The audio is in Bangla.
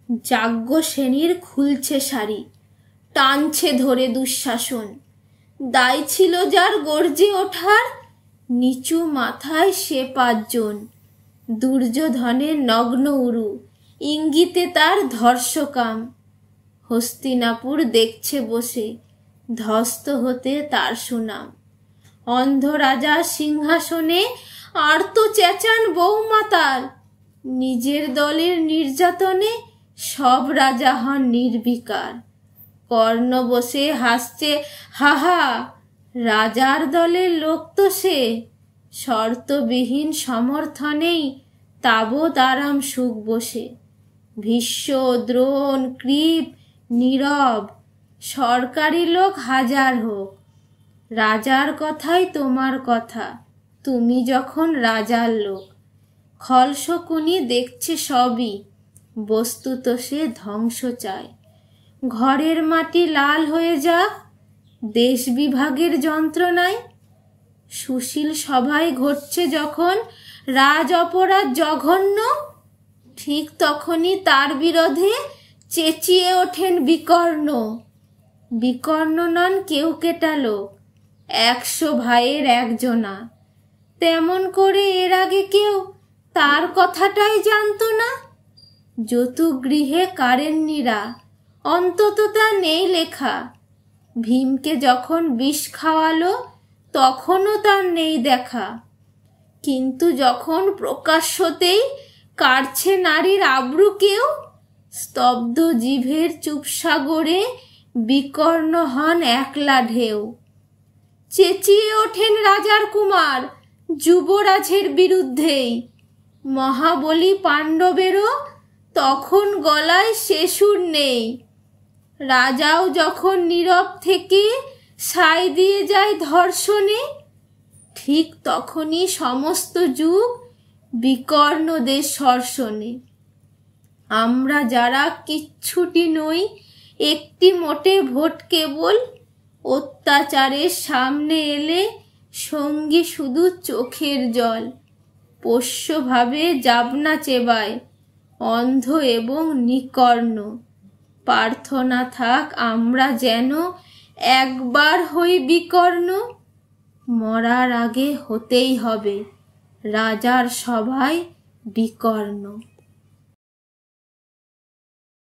যাজ্ঞ শ্রেণীর খুলছে শাড়ি, টানছে ধরে দুঃশাসন। দায় ছিল যার গর্জে ওঠার, নিচু মাথায় সে 5 জন। দুর্যোধনের নগ্ন উরু, ইঙ্গিতে তার ধর্ষকাম। হস্তিনাপুর দেখছে বসে, ধ্বস্ত হতে তার সুনাম। অন্ধ রাজা সিংহাসনে আর্ত চেঁচান বৌমাতার। নিজের দলের নির্যাতনে সব রাজা হন নির্বিকার। কর্ণ বসে হাসছে হাহা, রাজার দলের লোক তো সে। শর্তবিহীন সমর্থনেই তাবৎ আরাম সুখ বসে। ভীষ্ম, দ্রোণ, কৃপ নীরব, সরকারি লোক হাজার হোক। রাজার কথাই তোমার কথা, তুমি যখন রাজার লোক। খলশকুনি দেখছে সবই, বস্তুত সে ধ্বংস চায়। ঘরের মাটি লাল হয়ে যাক, দেশ বিভাগের যন্ত্রণায়। সুশীল সভায় ঘটছে যখন রাজ অপরাধ জঘন্য, ঠিক তখনই তার বিরোধে চেঁচিয়ে ওঠেন বিকর্ণ। বিকর্ণ নন কেউ কেটা লোক, 100 ভাইয়ের একজনা। তেমন করে এর আগে কেউ তার কথাটাই জানতো না। যতুগৃহে কারেন্নিরা, অন্তত তা নেই লেখা। ভীমকে যখন বিষ খাওয়ালো, তখনও তার নেই দেখা। কিন্তু যখন প্রকাশ্যতেই কাটছে নারীর আব্রু কেউ, স্তব্ধ জিভের চুপসাগরে বিকর্ণ হন একলা ঢেউ। চেঁচিয়ে ওঠেন রাজার কুমার যুবরাজের বিরুদ্ধেই। মহাবলী পাণ্ডবেরও তখন গলায় সে সুর নেই। রাজাও যখন নীরব থেকে সায় দিয়ে যায় ধর্ষণে, ঠিক তখনই সমস্ত যুগ বিকর্ণদের সর্ষণে। আমরা যারা কিচ্ছুটি নই, একটি মোটে ভোট কেবল, অত্যাচারের সামনে এলে সঙ্গী শুধু চোখের জল। পোষ্যভাবে যাবনা চেবায়, অন্ধ এবং নিকর্ণ। প্রার্থনা থাক আমরা যেন একবার হই বিকর্ণ। মরার আগে হতেই হবে রাজার সভায় বিকর্ণ।